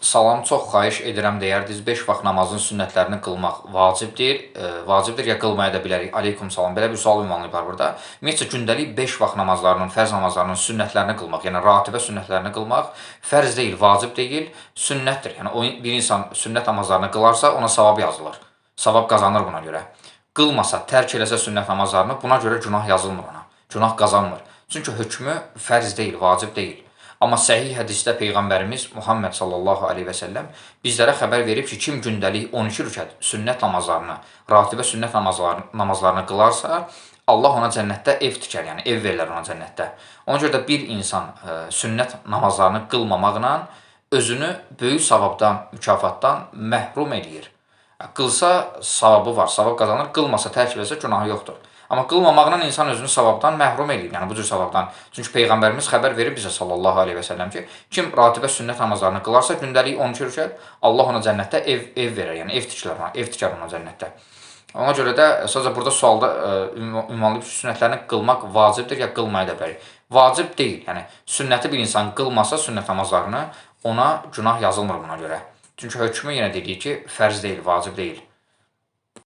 Salam, çox xahiş edirəm deyərdiniz, 5 vaxt namazın sünnətlərini qılmaq vacibdir, vacibdir ya qılmaya da bilərik. Aleykum salam. Belə bir sual ünvanlayıblar burada. Ümumiyyətcə gündəlik 5 vaxt namazlarının, fərz namazlarının sünnətlərini qılmaq, yəni ratibə sünnətlərini qılmaq fərz deyil, vacib deyil, sünnətdir. Yəni bir insan sünnət namazlarını qılarsa ona savab yazılır. Savab qazanır buna görə. Qılmasa, tərk eləsə sünnət namazlarını buna görə günah yazılmır ona. Günah qazanmır. Çünki hökmü fərz deyil, vacib deyil. Amma səhih hədisdə Peyğəmbərimiz Muhammed sallallahu aleyhi və səlləm bizlərə xəbər verib ki, kim gündəlik 12 rükət sünnət namazlarını, ratibə sünnət namazlarını qılarsa, Allah ona cənnətdə ev tikər, yəni ev verilər ona cənnətdə. Ona görə də bir insan sünnət namazlarını qılmamaqla özünü böyük savabdan, mükafatdan məhrum eləyir. Qılsa savabı var, savab qazanır, qılmasa, tərk eləsə günahı yoxdur. Amma qılmamaqla insan özünü savabdan məhrum eləyir, yəni bu cür savabdan. Çünki Peyğəmbərimiz xəbər verir bizə sallallahu aleyhi və səlləm ki, kim ratibə sünnət namazlarını qılarsa, gündəlik 12 rükət Allah ona cənnətdə ev verər, yəni ev tikər ona cənnətdə. Ona görə də sadəcə burada sualda ünvanlayıb sünnətlərini qılmaq vacibdir ya qılmaya da bilərik. Vacib deyil, yəni sünnəti bir insan qılmasa sünnət namazlarını ona günah yazılmır buna görə. Çünki hökmü yenə dedik ki, fərz deyil, vacib deyil.